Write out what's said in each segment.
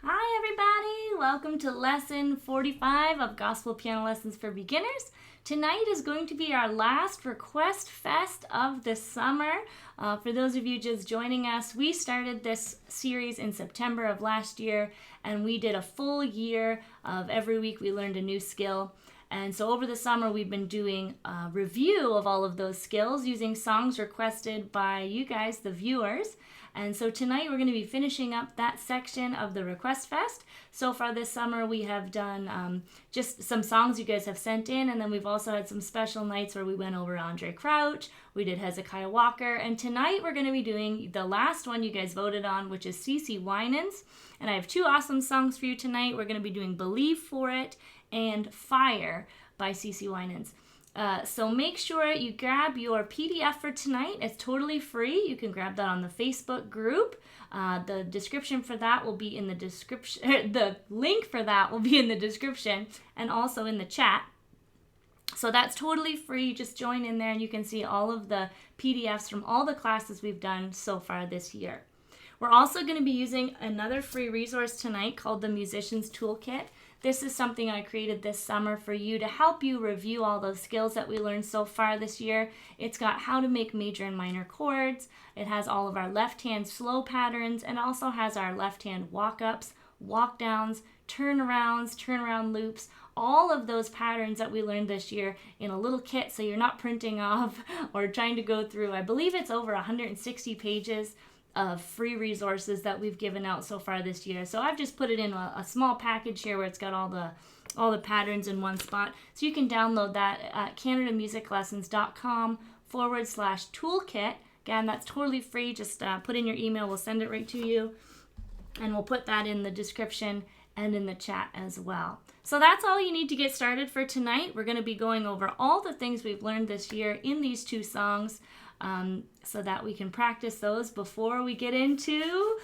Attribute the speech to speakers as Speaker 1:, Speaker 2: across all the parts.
Speaker 1: Hi everybody, welcome to lesson 45 of Gospel Piano Lessons for Beginners. Tonight is going to be our last Request Fest of the summer. For those of you just joining us, we started this series in September of last year, and we did a full year of every week we learned a new skill. And so over the summer, we've been doing a review of all of those skills using songs requested by you guys, the viewers. And so tonight we're going to be finishing up that section of the Request Fest. So far this summer we have done just some songs you guys have sent in, and then we've also had some special nights where we went over Andre Crouch, we did Hezekiah Walker, and tonight we're going to be doing the last one you guys voted on, which is Cece Winans. And I have two awesome songs for you tonight. We're going to be doing Believe for It and Fire by Cece Winans. So make sure you grab your PDF for tonight. It's totally free. You can grab that on the Facebook group. The description for that will be in the description. The link for that will be in the description and also in the chat. So that's totally free. Just join in there and you can see all of the PDFs from all the classes we've done so far this year. We're also going to be using another free resource tonight called the Musician's Toolkit. This is something I created this summer for you to help you review all those skills that we learned so far this year. It's got how to make major and minor chords. It has all of our left-hand slow patterns and also has our left-hand walk-ups, walk-downs, turnarounds, turnaround loops, all of those patterns that we learned this year in a little kit so you're not printing off or trying to go through. I believe it's over 160 pages of free resources that we've given out so far this year. So I've just put it in a small package here where it's got all the patterns in one spot. So you can download that at CanadaMusicLessons.com/toolkit. Again, that's totally free. Just put in your email. We'll send it right to you. And we'll put that in the description and in the chat as well. So that's all you need to get started for tonight. We're going to be going over all the things we've learned this year in these two songs. So that we can practice those before we get into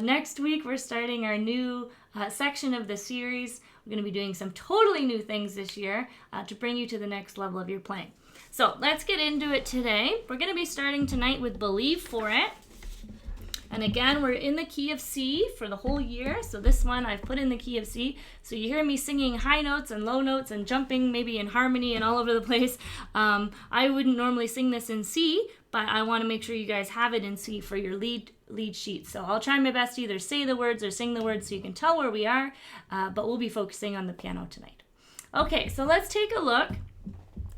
Speaker 1: next week. We're starting our new section of the series. We're going to be doing some totally new things this year to bring you to the next level of your playing. So let's get into it today. We're going to be starting tonight with Believe for It. And again, we're in the key of C for the whole year. So this one I've put in the key of C. So you hear me singing high notes and low notes and jumping maybe in harmony and all over the place. I wouldn't normally sing this in C, but I want to make sure you guys have it in C for your lead sheet. So I'll try my best to either say the words or sing the words so you can tell where we are, but we'll be focusing on the piano tonight. Okay, so let's take a look.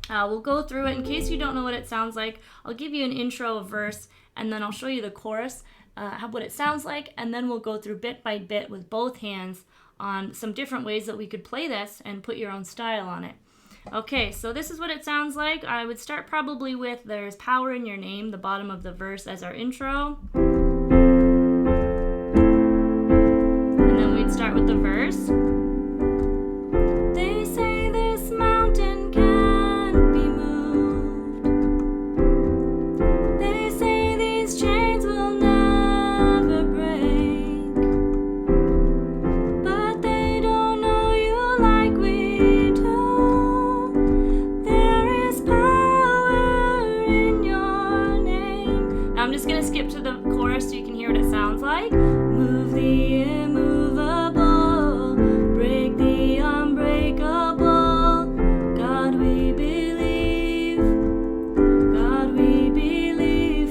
Speaker 1: We'll go through it. In case you don't know what it sounds like, I'll give you an intro, a verse, and then I'll show you the chorus. What it sounds like, and then we'll go through bit by bit with both hands on some different ways that we could play this and put your own style on it. Okay, so this is what it sounds like. I would start probably with There's Power in Your Name, the bottom of the verse as our intro. And then we'd start with the verse. They say this mountain can't be moved. They say these chains will never break. But they don't know you like we do. There is power in your name. Now I'm just going to skip to the chorus so you can hear what it sounds like. Move the immovable, break the unbreakable. God we believe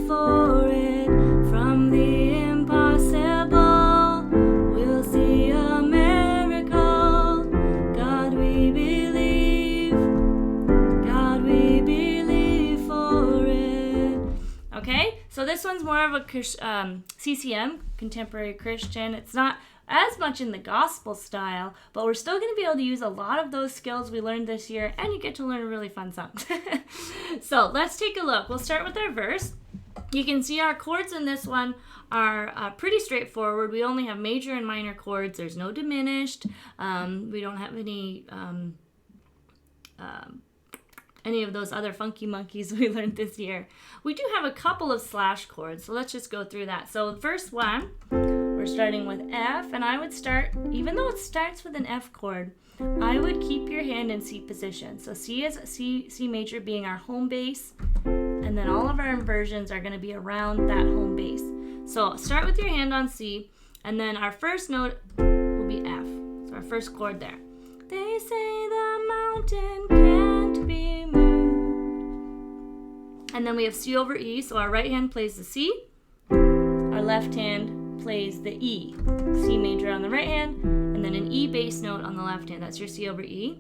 Speaker 1: for it. From the impossible, we'll see a miracle. God we believe for it. Okay, so this one's more of a CCM, contemporary Christian. It's not as much in the gospel style, but we're still going to be able to use a lot of those skills we learned this year, and you get to learn a really fun song. So let's take a look. We'll start with our verse. You can see our chords in this one are pretty straightforward. We only have major and minor chords. There's no diminished. We don't have any of those other funky monkeys we learned this year. We do have a couple of slash chords, so let's just go through that. So verse 1, we're starting with F, and I would start, even though it starts with an F chord, I would keep your hand in C position. So C is C major being our home base, and then all of our inversions are going to be around that home base. So start with your hand on C, and then our first note first chord there. They say the mountain can't be moved. And then we have C over E, so our right hand plays the C, our left hand plays the E. C major on the right hand, and then an E bass note on the left hand. That's your C over E.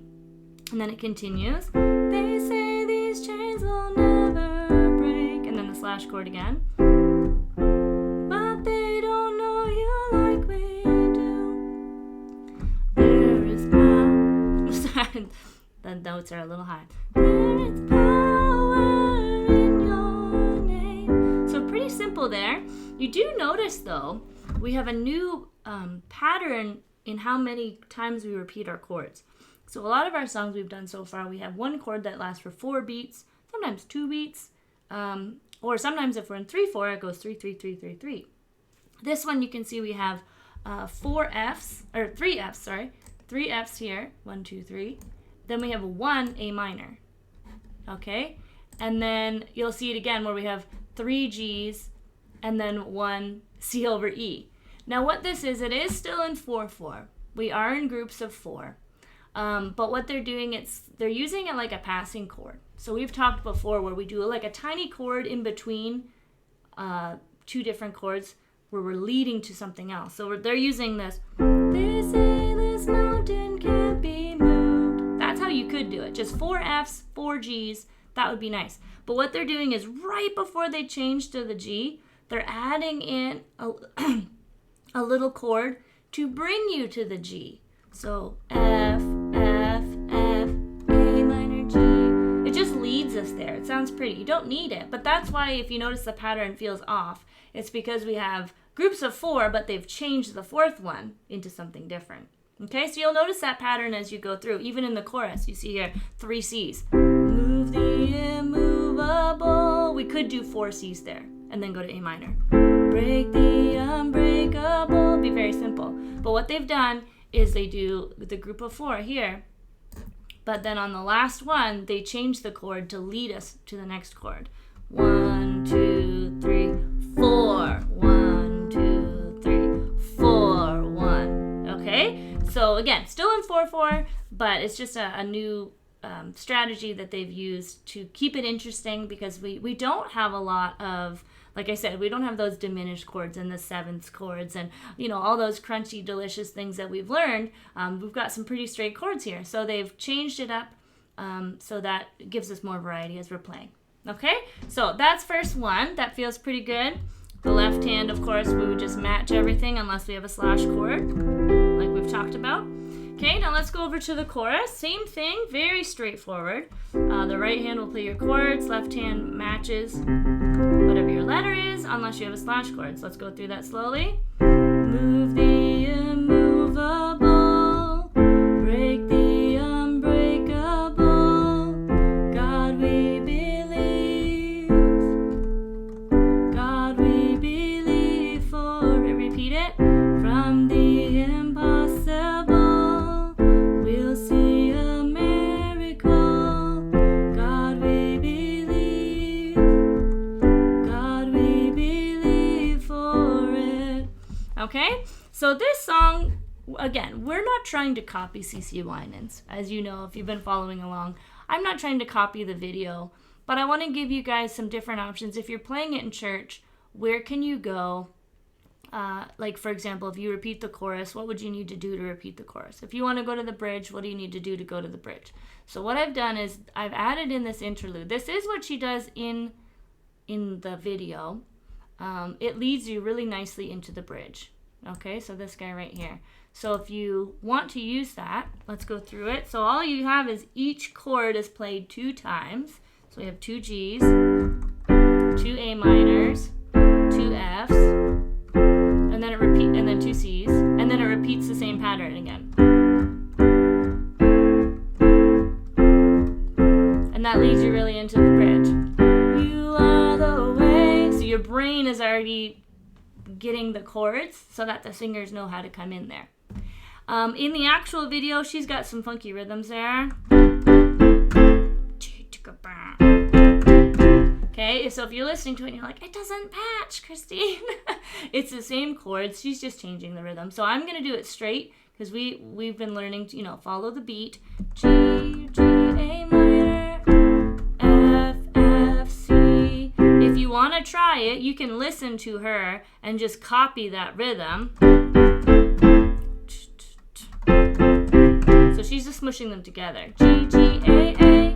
Speaker 1: And then it continues. They say these chains will never break. And then the slash chord again. But they don't know you like we do. There is power. Sorry, the notes are a little high. There is power in your name. So pretty simple there. You do notice though, we have a new pattern in how many times we repeat our chords. So a lot of our songs we've done so far, we have one chord that lasts for 4 beats, sometimes 2 beats, or sometimes if we're in 3/4, it goes 3 3 3 3 3. This one you can see we have 3 Fs here, 1 2 3. Then we have a 1 A minor, okay, and then you'll see it again where we have 3 Gs and then 1 C over E. Now what this is, it is still in 4/4. We are in groups of 4. But what they're doing, they're using it like a passing chord. So we've talked before where we do like a tiny chord in between 2 different chords where we're leading to something else. So they're using this. They say this mountain can't be moved. That's how you could do it. Just 4 Fs, 4 Gs. That would be nice. But what they're doing is right before they change to the G, they're adding in a little chord to bring you to the G. So F, F, F, A minor, G. It just leads us there. It sounds pretty. You don't need it, but that's why if you notice the pattern feels off, it's because we have groups of 4, but they've changed the 4th one into something different. Okay, so you'll notice that pattern as you go through. Even in the chorus, you see here 3 Cs. Move the immovable. We could do 4 Cs there and then go to A minor. Break the unbreakable. Be very simple. But what they've done is they do the group of 4 here, but then on the last one, they change the chord to lead us to the next chord. 1, 2, 3, 4. 1, 2, 3, 4, 1. Okay? So again, still in 4/4, but it's just a new strategy that they've used to keep it interesting because we don't have a lot of, like I said, we don't have those diminished chords and the 7th chords and, all those crunchy, delicious things that we've learned. We've got some pretty straight chords here. So they've changed it up so that gives us more variety as we're playing. Okay, so that's first one. That feels pretty good. The left hand, of course, we would just match everything unless we have a slash chord, like we've talked about. Okay, now let's go over to the chorus. Same thing, very straightforward. The right hand will play your chords, left hand matches whatever your letter is, unless you have a slash chord. So let's go through that slowly. Move the immovable, break the unbreakable. God we believe, God we believe for. Repeat it. From the impossible, we'll see a miracle. God we believe, God we believe for it. Okay, so this song, again, we're not trying to copy Cece Winans. As you know, if you've been following along, I'm not trying to copy the video, but I want to give you guys some different options. If you're playing it in church, where can you go? Like, for example, if you repeat the chorus, what would you need to do to repeat the chorus? If you want to go to the bridge, what do you need to do to go to the bridge? So what I've done is I've added in this interlude. This is what she does in the video. It leads you really nicely into the bridge. Okay, so this guy right here. So if you want to use that, let's go through it. So all you have is each chord is played 2 times. So we have 2 Gs, 2 A minors, 2 Fs, and then it repeats, and then 2 Cs, and then it repeats the same pattern again. And that leads you really into the bridge. You are the way. So your brain is already getting the chords so that the singers know how to come in there. In the actual video, she's got some funky rhythms there. Okay, so if you're listening to it and you're like, it doesn't match, Christine. It's the same chords, she's just changing the rhythm. So I'm going to do it straight because we've been learning to, follow the beat. G, A minor, F, F, C. If you want to try it, you can listen to her and just copy that rhythm. So she's just smushing them together. G, A,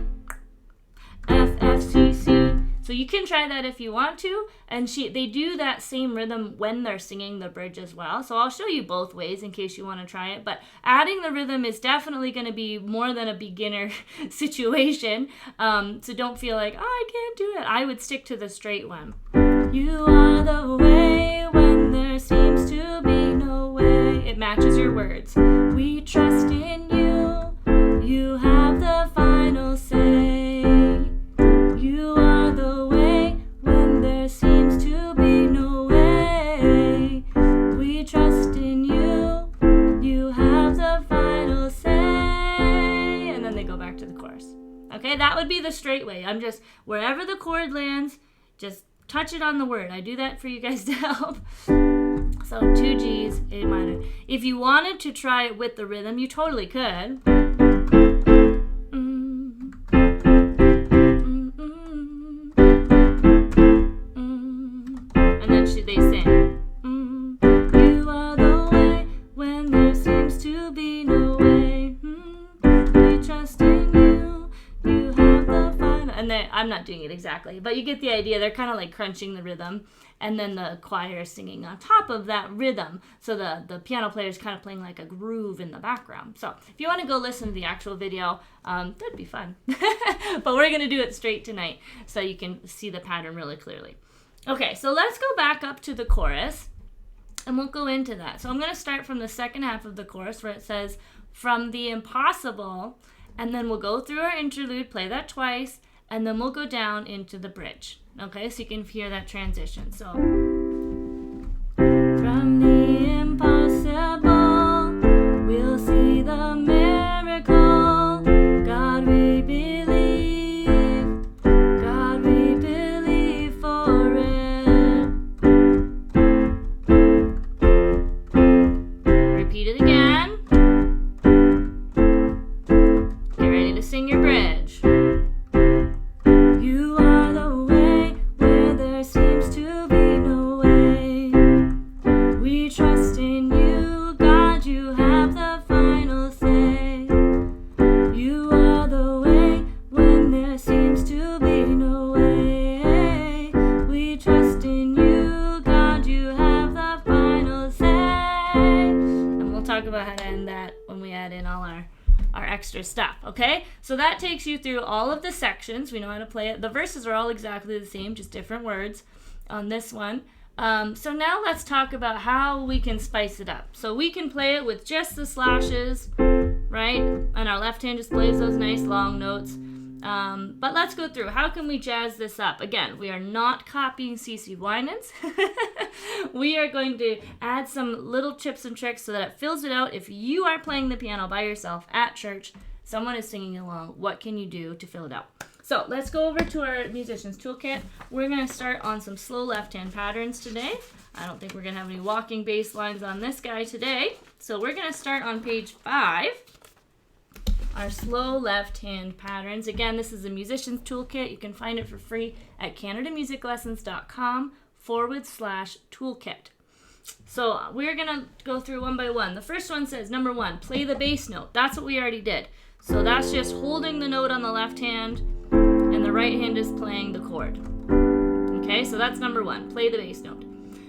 Speaker 1: F, F, C, C. So you can try that if you want to, and they do that same rhythm when they're singing the bridge as well. So I'll show you both ways in case you want to try it, but adding the rhythm is definitely going to be more than a beginner situation. So don't feel like, oh, I can't do it. I would stick to the straight one. You are the way when there seems to be no way. It matches your words. We trust in you. You have the final say. You are the way when there seems to be no way. We trust in you. You have the final say. And then they go back to the chorus. Okay, that would be the straight way. I'm just, wherever the chord lands, just touch it on the word. I do that for you guys to help. So 2 Gs, A minor. If you wanted to try it with the rhythm, you totally could. And then they sing. You are the way when there seems to be no way. We trust in you. You have the final. And I'm not doing it exactly, but you get the idea. They're kind of like crunching the rhythm, and then the choir is singing on top of that rhythm. So the piano player is kind of playing like a groove in the background. So if you want to go listen to the actual video, that'd be fun. But we're going to do it straight tonight so you can see the pattern really clearly. Okay, so let's go back up to the chorus, and we'll go into that. So I'm going to start from the second half of the chorus where it says, from the impossible, and then we'll go through our interlude, play that twice, and then we'll go down into the bridge. Okay, so you can hear that transition. So, from the impossible, we'll see the miracle. God, we believe. God, we believe for it. Repeat it again. Get ready to sing your bridge. You are the way where there seems to be no way. We trust in you, God, you have the final say. You are the way when there seems to be no way. We trust in you, God, you have the final say. And we'll talk about how to end that when we add in all our extra stuff, okay? So that takes you through all of the sections. We know how to play it. The verses are all exactly the same, just different words on this one. So now let's talk about how we can spice it up. So we can play it with just the slashes, right? And our left hand just plays those nice long notes. But let's go through. How can we jazz this up? Again, we are not copying Cece Winans. We are going to add some little tips and tricks so that it fills it out. If you are playing the piano by yourself at church, someone is singing along, what can you do to fill it out? So let's go over to our musician's toolkit. We're going to start on some slow left-hand patterns today. I don't think we're going to have any walking bass lines on this guy today. So we're going to start on page 5. Our slow left-hand patterns. Again, this is a musician's toolkit. You can find it for free at canadamusiclessons.com/toolkit. So we're going to go through one by one. The first one says, number 1, play the bass note. That's what we already did. So that's just holding the note on the left hand, and the right hand is playing the chord. Okay, so that's number 1, play the bass note.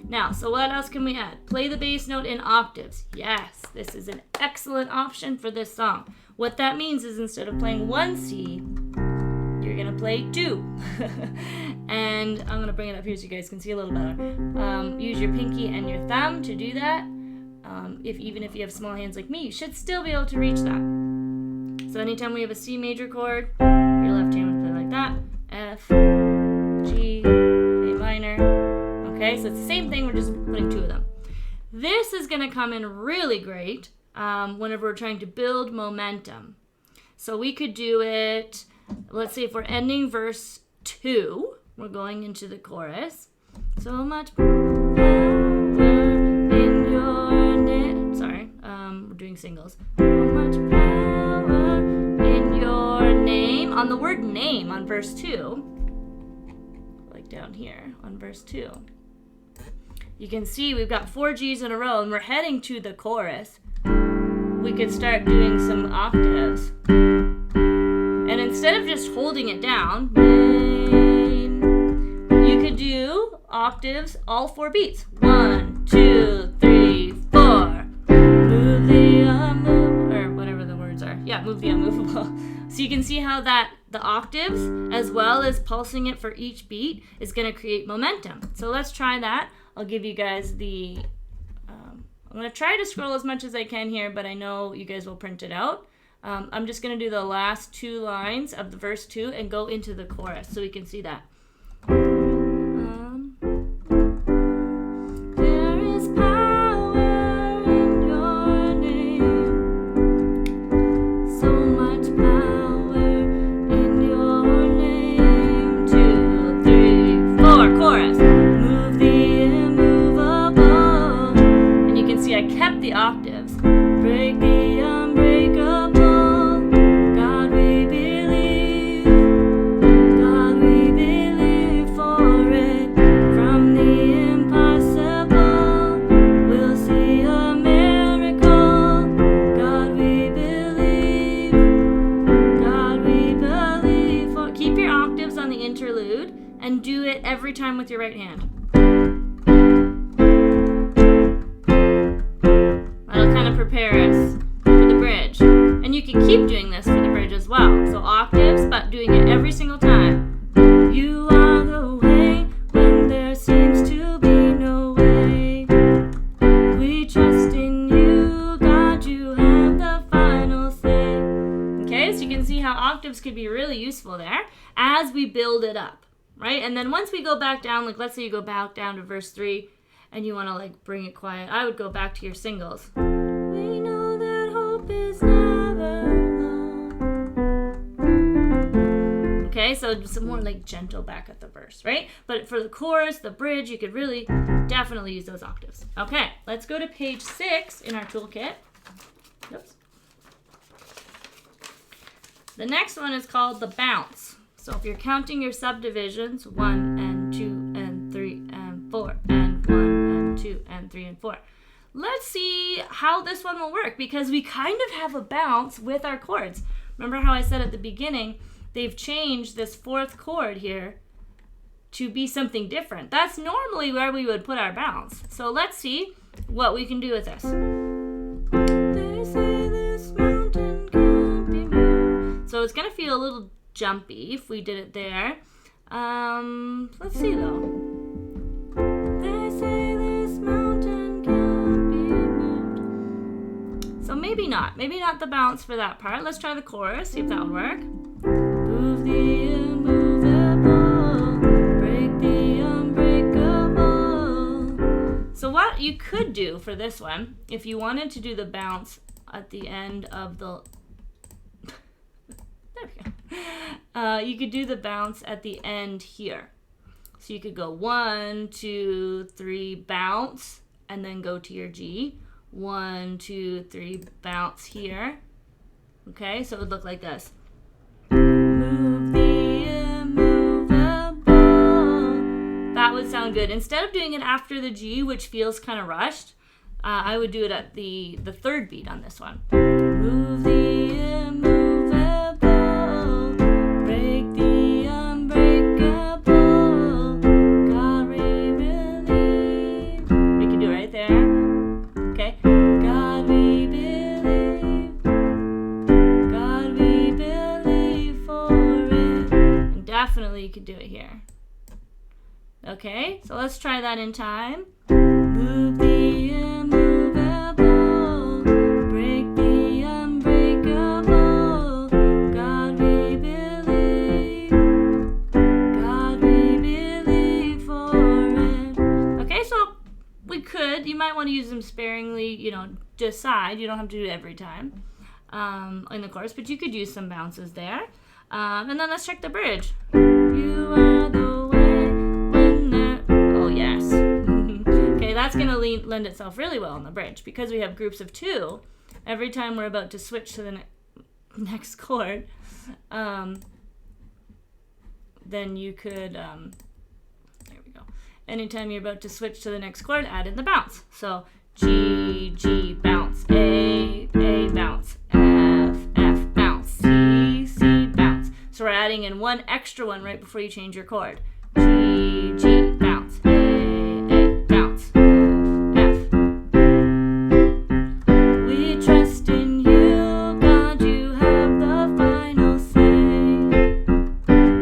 Speaker 1: Now, so what else can we add? Play the bass note in octaves. Yes, this is an excellent option for this song. What that means is instead of playing 1 C, you're going to play 2. And I'm going to bring it up here so you guys can see a little better. Use your pinky and your thumb to do that. Even if you have small hands like me, you should still be able to reach that. So anytime we have a C major chord, your left hand would play like that. F, G, A minor. Okay, so it's the same thing, we're just putting 2 of them. This is going to come in really great whenever we're trying to build momentum. So we could do it, let's say if we're ending verse 2, we're going into the chorus. So much power in your name. Sorry, doing singles. So much power in your name. On the word name on verse 2, like down here on verse 2, you can see we've got 4 G's in a row and we're heading to the chorus. We could start doing some octaves. And instead of just holding it down, you could do octaves all 4 beats. 1, 2, 3, 4. Move the unmovable, or whatever the words are. Yeah, move the unmovable. So you can see how that the octaves, as well as pulsing it for each beat, is going to create momentum. So let's try that. I'll give you guys the... I'm going to try to scroll as much as I can here, but I know you guys will print it out. I'm just going to do the last 2 lines of the verse 2 and go into the chorus so we can see that. There is power in your name. So much power in your name. 2, 3, 4. Chorus. Move the immovable. And you can see I kept the octaves. Break the unbreakable. God, we believe. God, we believe for it. From the impossible, we'll see a miracle. God, we believe. God, we believe for... Keep your octaves on the interlude and do it every time with your right hand. That'll kind of prepare us for the bridge. And you can keep doing this for the bridge as well. So octaves, but doing it every single time. You are the way when there seems to be no way. We trust in you, God, you have the final say. Okay, so you can see how octaves could be really useful there as we build it up, right? And then once we go back down, like let's say you go back down to verse 3 and you want to like bring it quiet, I would go back to your singles. We know that hope is never long. Okay, so some more like gentle back at the verse, right? But for the chorus, the bridge, you could really definitely use those octaves. Okay, let's go to page 6 in our toolkit. Oops. The next one is called the bounce. So if you're counting your subdivisions, 1 and 2 and 3 and 4 and 1 and 2 and 3 and 4. Let's see how this one will work because we kind of have a bounce with our chords. Remember how I said at the beginning, they've changed this 4th chord here to be something different. That's normally where we would put our bounce. So let's see what we can do with this. They say this mountain can't be moved. So it's going to feel a little jumpy if we did it there. Let's see though. They say this mountain can't be moved. So maybe not the bounce for that part. Let's try the chorus, see if that would work. Move the immovable, break the unbreakable. So what you could do for this one, if you wanted to do the bounce at the end of the there we go. You could do the bounce at the end here. So you could go 1, 2, 3, bounce, and then go to your G. 1, 2, 3, bounce here. Okay, so it would look like this. Move the immovable. That would sound good. Instead of doing it after the G, which feels kind of rushed, I would do it at the 3rd beat on this one. Move the immovable. Definitely you could do it here. Okay, so let's try that in time. Move the immovable, break the unbreakable. God we believe for it. Okay, so we could, you might want to use them sparingly, decide. You don't have to do it every time in the chorus, but you could use some bounces there. And then let's check the bridge. You are the way when there... Oh, yes. Okay, that's going to lend itself really well on the bridge. Because we have groups of 2, every time we're about to switch to the next chord, then you could, there we go. Anytime you're about to switch to the next chord, add in the bounce. So G, G, bounce, A, bounce, F, bounce, C, bounce. So we're adding in one extra one right before you change your chord. G, G, bounce, A, bounce, F. We trust in you, God, you have the final say.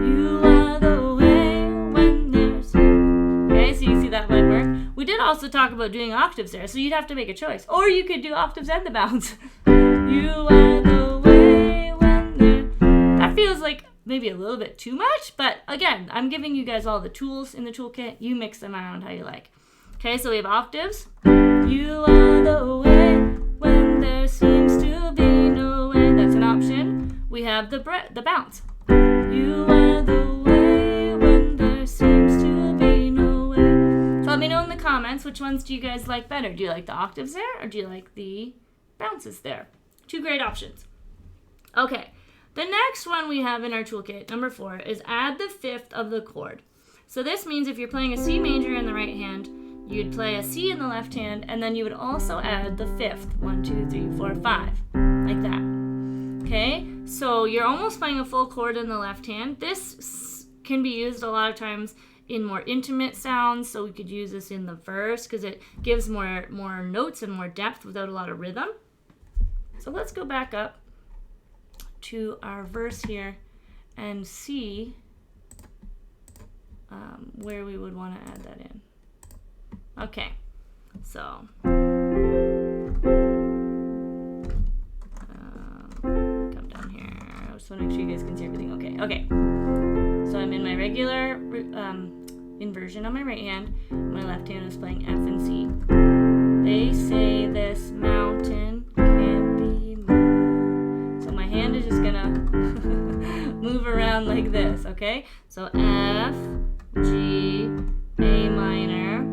Speaker 1: You are the way when there's... Okay, so you see that might work. We did also talk about doing octaves there, so you'd have to make a choice. Or you could do octaves and the bounce. You are the way when there... That feels like maybe a little bit too much, but again, I'm giving you guys all the tools in the toolkit. You mix them around how you like. Okay, so we have octaves. You are the way when there seems to be no way. That's an option. We have the bounce. You are the way when there seems to be no way. So let me know in the comments, which ones do you guys like better? Do you like the octaves there, or do you like the bounces there? Two great options. Okay. The next one we have in our toolkit, number 4, is add the 5th of the chord. So this means if you're playing a C major in the right hand, you'd play a C in the left hand, and then you would also add the 5th. 1, 2, 3, 4, 5. Like that. Okay? So you're almost playing a full chord in the left hand. This can be used a lot of times in more intimate sounds, so we could use this in the verse because it gives more notes and more depth without a lot of rhythm. So let's go back up to our verse here and see where we would want to add that in. Okay, so come down here. I just want to make sure you guys can see everything. Okay. So I'm in my regular inversion on my right hand. My left hand is playing F and C. They say this mountain can't be moved. So my hand is just gonna move around like this, okay? So F, G, A minor.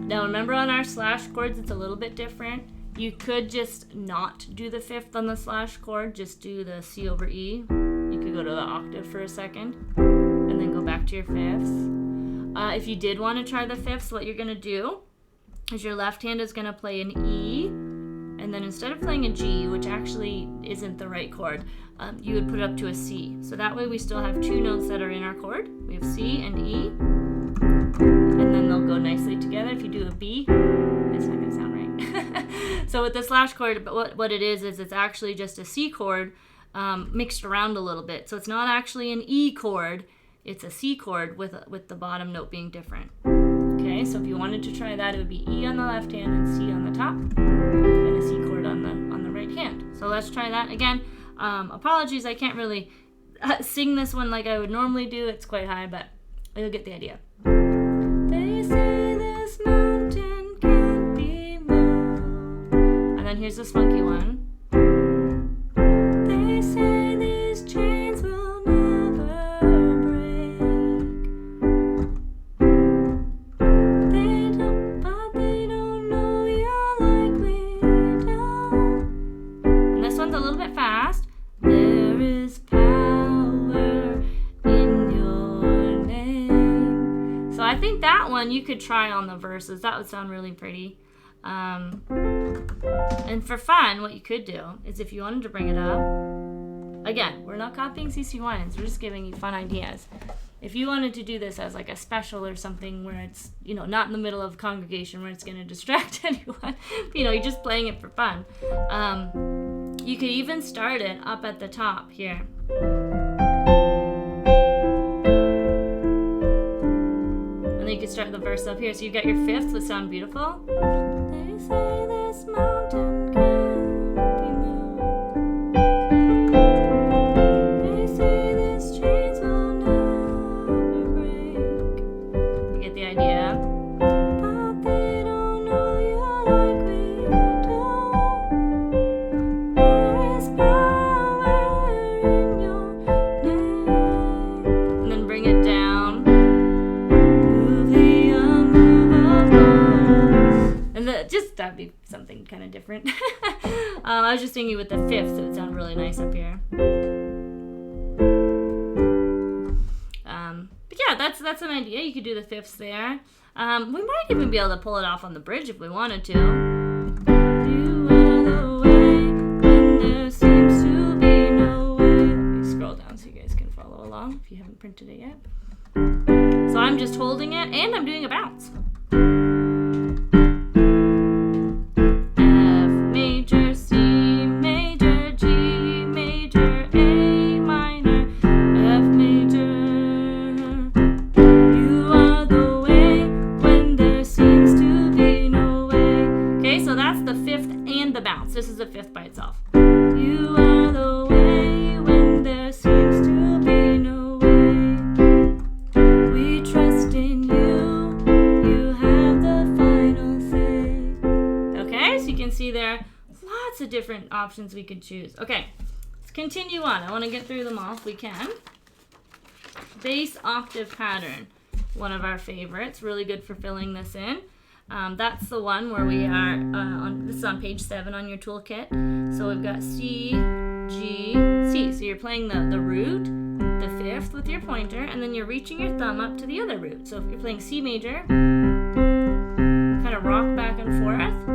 Speaker 1: Now remember on our slash chords, it's a little bit different. You could just not do the 5th on the slash chord, just do the C over E. You could go to the octave for a second and then go back to your 5ths. If you did want to try the 5ths, what you're gonna do is your left hand is gonna play an E, and then instead of playing a G, which actually isn't the right chord, you would put it up to a C. So that way we still have 2 notes that are in our chord. We have C and E, and then they'll go nicely together. If you do a B, it's not going to sound right. So with the slash chord, but what it is it's actually just a C chord mixed around a little bit. So it's not actually an E chord, it's a C chord with the bottom note being different. Okay, so if you wanted to try that, it would be E on the left hand and C on the top, and a C chord on the right hand. So let's try that again. Apologies, I can't really sing this one like I would normally do. It's quite high, but you'll get the idea. They say this mountain can't be moved. And then here's this funky one. They say these chains will never break. But they don't know you like we do. And this one's a little bit fast. There is power in your name. So I think that one you could try on the verses. That would sound really pretty. And for fun, what you could do is if you wanted to bring it up, again, we're not copying Cece Winans, we're just giving you fun ideas. If you wanted to do this as like a special or something where it's, not in the middle of a congregation where it's going to distract anyone, you're just playing it for fun. You could even start it up at the top here. And then you could start the verse up here. So you've got your 5ths that sound beautiful. They say this mountain can't be moved. They say these chains will never break. You get the idea? But they don't know you like we do. There is power in your name. And then bring it down. Move the unmovable. And that'd be something kind of I was just thinking with the fifths, it would sound really nice up here. But yeah, that's an idea. You could do the fifths there. We might even be able to pull it off on the bridge if we wanted to. You are the way when there seems to be no way. Let me scroll down so you guys can follow along if you haven't printed it yet. So I'm just holding it and I'm doing a bounce. F major, C major, G major, A minor, F major. You are the way when there seems to be no way. Okay, so that's the fifth and the bounce. This is the fifth by itself. You are the way when there seems to be no way. We trust in you. You have the final say. Okay, so you can see there lots of different options we could choose. Okay, let's continue on. I want to get through them all if we can. Bass octave pattern, one of our favorites. Really good for filling this in. That's the one where we are this is on page 7 on your toolkit. So we've got C, G, C. So you're playing the root, the fifth with your pointer, and then you're reaching your thumb up to the other root. So if you're playing C major, kind of rock back and forth.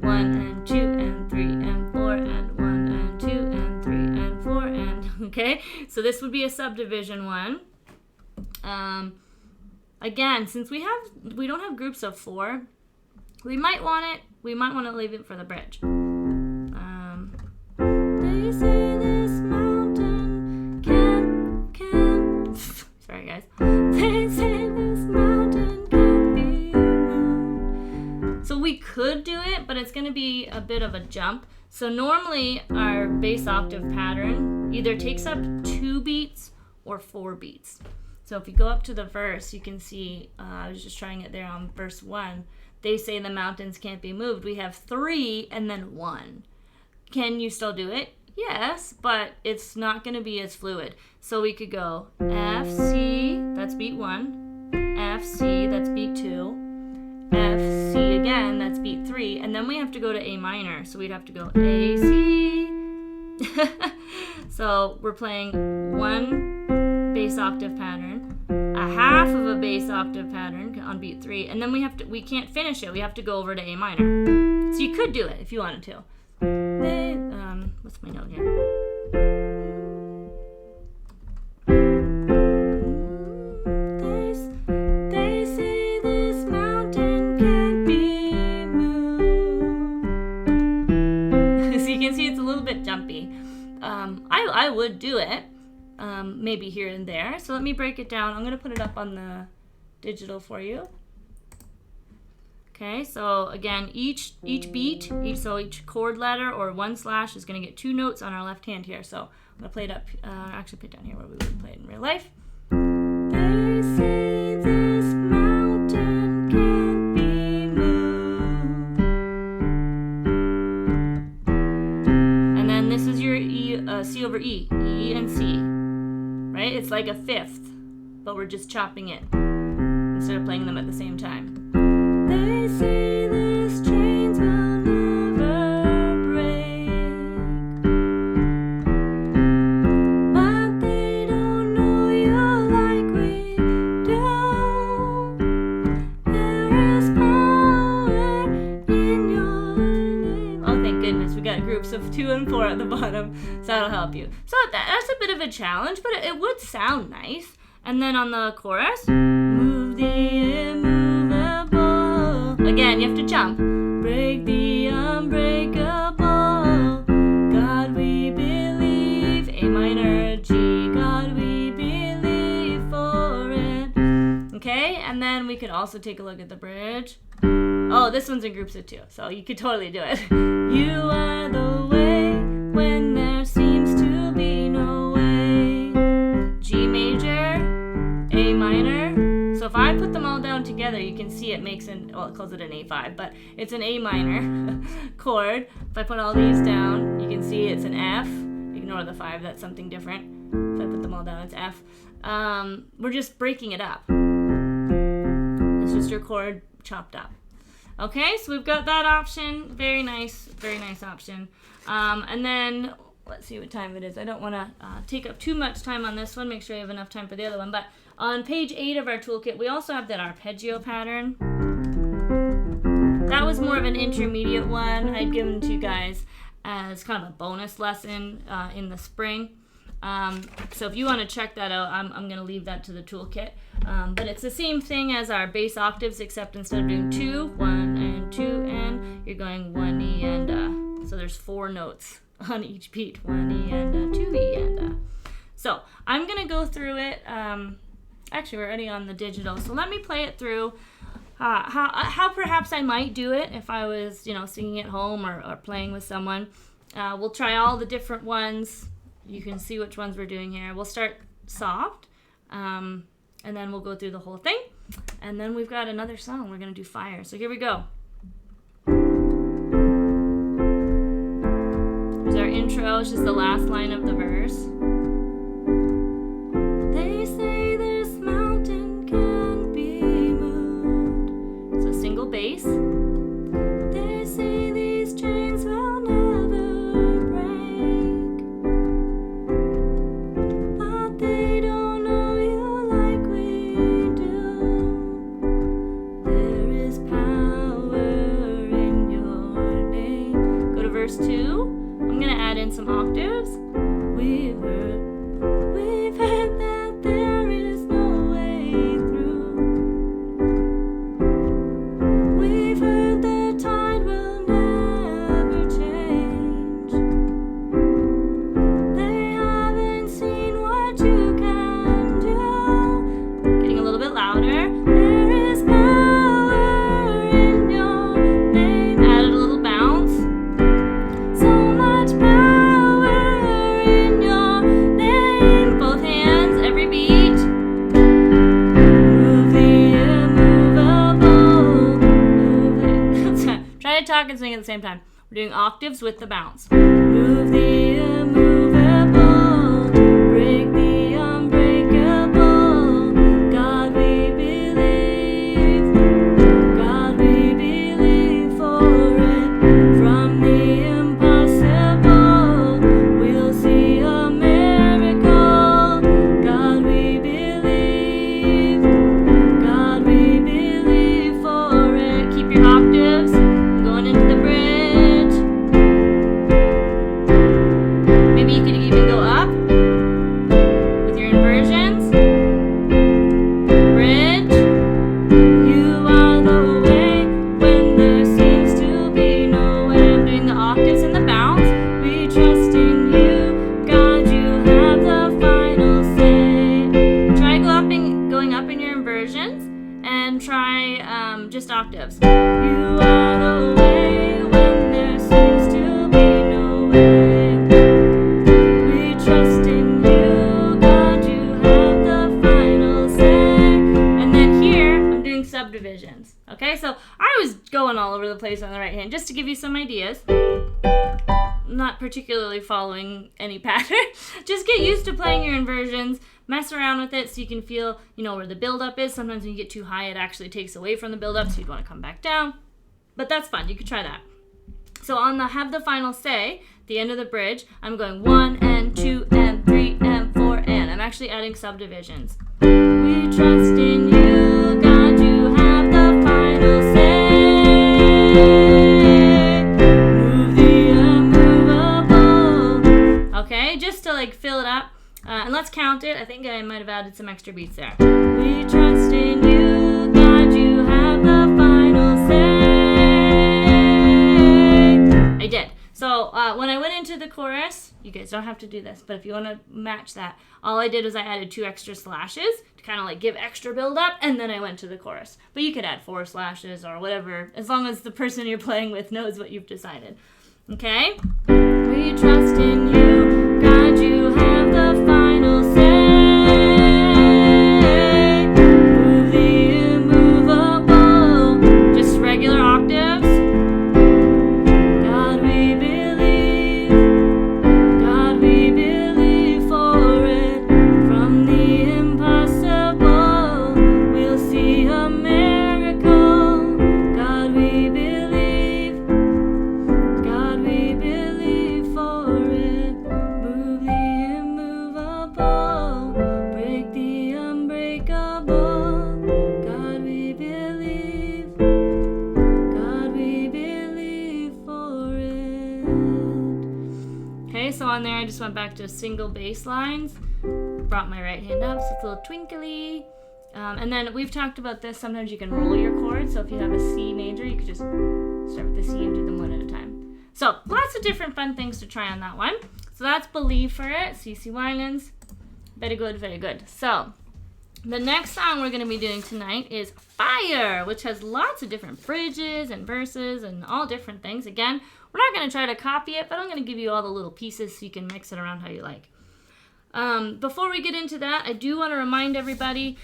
Speaker 1: 1 and 2 and 3 and 4 and 1 and 2 and 3 and 4 and okay. So this would be a subdivision one. Again, since we don't have groups of 4, we might want to leave it for the bridge. They say this mountain can't sorry guys. They say this mountain can't be moved. So we could do it, but it's going to be a bit of a jump. So normally our bass octave pattern either takes up 2 beats or 4 beats. So if you go up to the verse, you can see, I was just trying it there on verse 1. They say the mountains can't be moved. We have 3 and then 1. Can you still do it? Yes, but it's not going to be as fluid. So we could go F, C, that's beat 1. F, C, that's beat 2. F, C again, that's beat 3. And then we have to go to A minor. So we'd have to go A, C. So we're playing 1 bass octave pattern, a half of a bass octave pattern on beat 3, and then we can't finish it. We have to go over to A minor. So you could do it if you wanted to. What's my note here? They say this mountain can't be moved. So you can see it's a little bit jumpy. I would do it. Maybe here and there. So let me break it down. I'm going to put it up on the digital for you. Okay, so again, each beat, each chord letter or 1 slash is going to get 2 notes on our left hand here. So I'm going to play it up, actually put it down here where we would play it in real life. They say this mountain can't be moved. And then this is your E, C over E, E and C. Right? It's like a fifth, but we're just chopping it instead of playing them at the same time. They say this chains will never break, but they don't know you like we do. There is power in your name. Oh, thank goodness, we got groups of 2 and 4 at the bottom, so that'll help you. So that's a bit of a challenge, but it would sound nice. And then on the chorus, move the immovable. Again, you have to jump. Break the unbreakable. God, we believe. A minor, G. God, we believe for it. Okay, and then we could also take a look at the bridge. Oh, this one's in groups of 2, so you could totally do it. You are the way when there seems to be no way. G major, A minor. So if I put them all down together, you can see it makes it calls it an A5, but it's an A minor chord. If I put all these down, you can see it's an F. Ignore the 5, that's something different. If I put them all down, it's F. We're just breaking it up. It's just your chord chopped up. Okay, so we've got that option. Very nice option. And then let's see what time it is. I don't want to take up too much time on this one. Make sure you have enough time for the other one. But on page 8 of our toolkit, we also have that arpeggio pattern. That was more of an intermediate one I'd given to you guys as kind of a bonus lesson in the spring. So if you want to check that out, I'm going to leave that to the toolkit. But it's the same thing as our bass octaves, except instead of doing 2, 1 and 2 and, you're going 1 E and so there's 4 notes on each beat, 1 E and 2 E and So I'm going to go through it. Actually, we're already on the digital, so let me play it through. How perhaps I might do it if I was, singing at home or playing with someone. We'll try all the different ones. You can see which ones we're doing here. We'll start soft, and then we'll go through the whole thing. And then we've got another song. We're going to do Fire. So here we go. Here's our intro. It's just the last line of the verse. They say this mountain can be moved. So single bass. They say these chains will never break. But they don't know you like we do. There is power in your name. Go to verse 2. I'm going to add in some octaves. We've heard that there is no way through. We've heard the tide will never change. They haven't seen what you can do. Getting a little bit louder. There is power in your name. Added a little bounce. So much power in your name. Both hands, every beat. Move the immovable. Try to talk and sing at the same time. We're doing octaves with the bounce. Move the immovable. Break the unbreakable. God we believe. God we believe for it. From the impossible, we'll see a miracle. God we believe. God we believe for it. Keep your octaves. Going into the bridge. Maybe you could even go up with your inversions. Bridge. You are the way when there seems to be no way. I'm doing the octaves and the bounce. We trust in you, God. You have the final say. Try going up in your inversions and try just octaves. You are the way when there seems to be no way. We trust in you, God. You have the final say. And then here, I'm doing subdivisions. Okay, so I was going all over the place on the right hand just to give you some ideas. Not particularly following any pattern. Just get used to playing your inversions. Mess around with it so you can feel, where the buildup is. Sometimes when you get too high, it actually takes away from the buildup, so you'd want to come back down. But that's fun. You could try that. So on the have the final say, the end of the bridge, I'm going 1 and 2 and 3 and 4 and. I'm actually adding subdivisions. We trust in you, God. You have the final say. Move the immovable. Okay, just to fill it up. And let's count it. I think I might have added some extra beats there. We trust in you, God. You have the final say. I did. So when I went into the chorus, you guys don't have to do this, but if you want to match that, all I did was I added 2 extra slashes to kind of give extra build up, and then I went to the chorus. But you could add 4 slashes or whatever, as long as the person you're playing with knows what you've decided. Okay? We trust in you, God. You have the final say. Move the immovable. Just regular octaves. God we believe. God we believe for it. From the impossible, we'll see a miracle. God we believe. Okay, so on there I just went back to single bass lines, brought my right hand up, so it's a little twinkly. And then we've talked about this, sometimes you can roll your chords, so if you have a C major, you could just start with the C and do them one at a time. So lots of different fun things to try on that one. So that's Believe for it, Cece Winans. Very good, very good. So the next song we're going to be doing tonight is Fire, which has lots of different bridges and verses and all different things. Again, we're not going to try to copy it, but I'm going to give you all the little pieces so you can mix it around how you like. Before we get into that, I do want to remind everybody,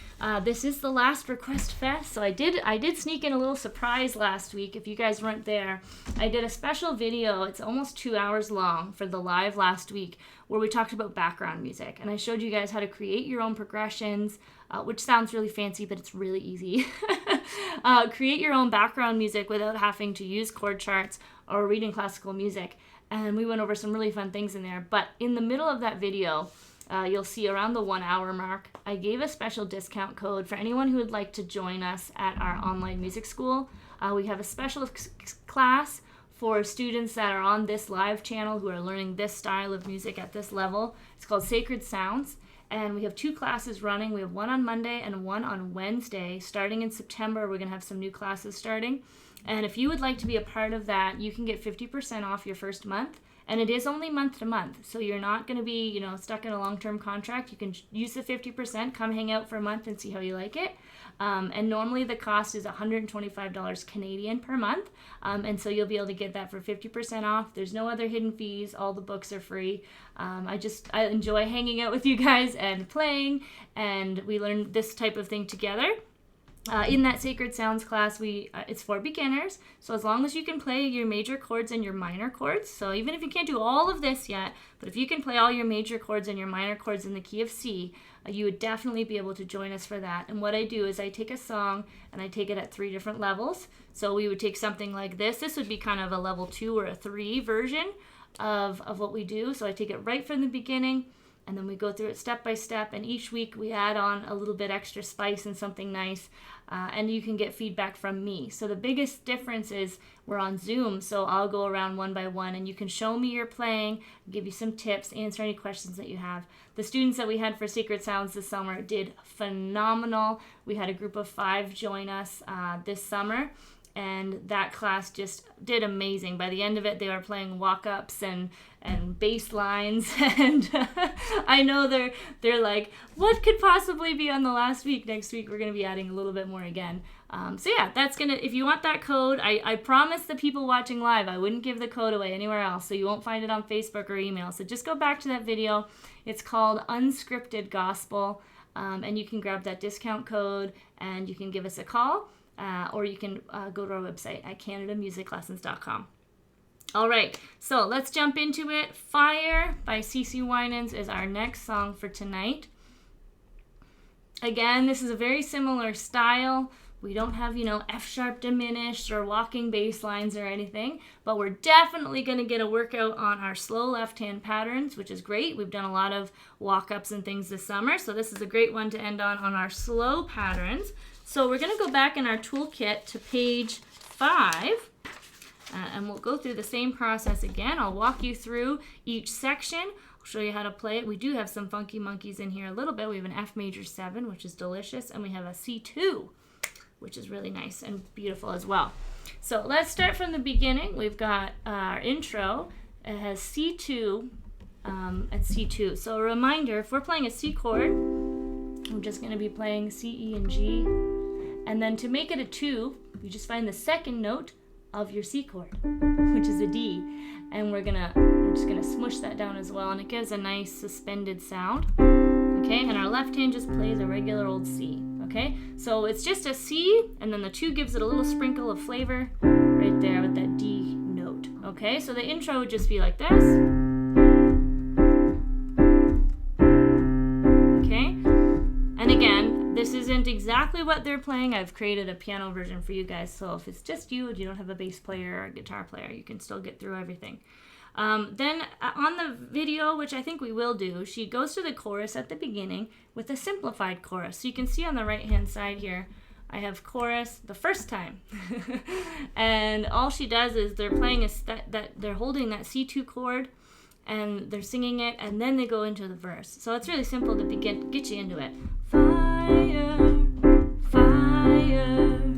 Speaker 1: this is the last Request Fest, so I did sneak in a little surprise last week. If you guys weren't there, I did a special video, it's almost 2 hours long, for the live last week, where we talked about background music, and I showed you guys how to create your own progressions, which sounds really fancy, but it's really easy. Create your own background music without having to use chord charts or reading classical music, and we went over some really fun things in there. But in the middle of that video, you'll see around the 1 hour mark, I gave a special discount code for anyone who would like to join us at our online music school. We have a special class for students that are on this live channel who are learning this style of music at this level. It's called Sacred Sounds, and we have 2 classes running. We have one on Monday and one on Wednesday. Starting in September, we're going to have some new classes starting. And if you would like to be a part of that, you can get 50% off your first month. And it is only month to month, so you're not going to be, stuck in a long-term contract. You can use the 50%, come hang out for a month and see how you like it. And normally the cost is $125 Canadian per month, and so you'll be able to get that for 50% off. There's no other hidden fees. All the books are free. I enjoy hanging out with you guys and playing, and we learn this type of thing together. In that Sacred Sounds class, it's for beginners, so as long as you can play your major chords and your minor chords, so even if you can't do all of this yet, but if you can play all your major chords and your minor chords in the key of C, you would definitely be able to join us for that. And what I do is I take a song and I take it at 3 different levels. So we would take something like this. This would be kind of a level 2 or a 3 version of what we do. So I take it right from the beginning, and then we go through it step by step, and each week we add on a little bit extra spice and something nice, and you can get feedback from me. So the biggest difference is we're on Zoom, so I'll go around one by one, and you can show me your playing, give you some tips, answer any questions that you have. The students that we had for Sacred Sounds this summer did phenomenal. We had a group of 5 join us this summer, and that class just did amazing. By the end of it, they were playing walk-ups and bass lines, and I know they're like, what could possibly be on the last week? Next week we're going to be adding a little bit more again. So yeah, if you want that code, I promise the people watching live I wouldn't give the code away anywhere else, so you won't find it on Facebook or email. So just go back to that video. It's called Unscripted Gospel, and you can grab that discount code and you can give us a call. Or you can go to our website at canadamusiclessons.com. All right, so let's jump into it. Fire by Cece Winans is our next song for tonight. Again, this is a very similar style. We don't have, F-sharp diminished or walking bass lines or anything, but we're definitely going to get a workout on our slow left-hand patterns, which is great. We've done a lot of walk-ups and things this summer, so this is a great one to end on our slow patterns. So we're going to go back in our toolkit to page 5, and we'll go through the same process again. I'll walk you through each section. I'll show you how to play it. We do have some funky monkeys in here a little bit. We have an F major 7, which is delicious, and we have a C2, which is really nice and beautiful as well. So let's start from the beginning. We've got our intro. It has C2 and C2. So a reminder, if we're playing a C chord, I'm just going to be playing C, E, and G. And then to make it a 2, you just find the second note of your C chord, which is a D. And we're just gonna smush that down as well, and it gives a nice suspended sound. Okay, and our left hand just plays a regular old C. Okay, so it's just a C, and then the 2 gives it a little sprinkle of flavor right there with that D note. Okay, so the intro would just be like this. Okay, and again, this isn't exactly what they're playing. I've created a piano version for you guys, so if it's just you and you don't have a bass player or a guitar player, you can still get through everything. Then on the video, which I think we will do, she goes to the chorus at the beginning with a simplified chorus. So you can see on the right-hand side here, I have chorus the first time. And all she does is they're playing they're holding that C2 chord, and they're singing it, and then they go into the verse. So it's really simple to get you into it. Fire, fire,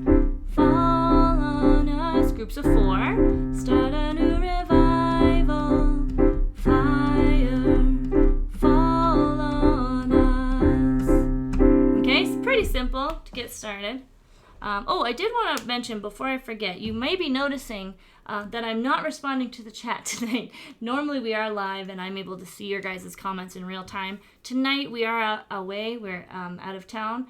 Speaker 1: fall on us. Groups of 4. Start a new revival. Fire, fall on us. Okay, it's pretty simple to get started. I did want to mention before I forget, you may be noticing that I'm not responding to the chat tonight. Normally we are live and I'm able to see your guys' comments in real time. Tonight we are away, we're out of town,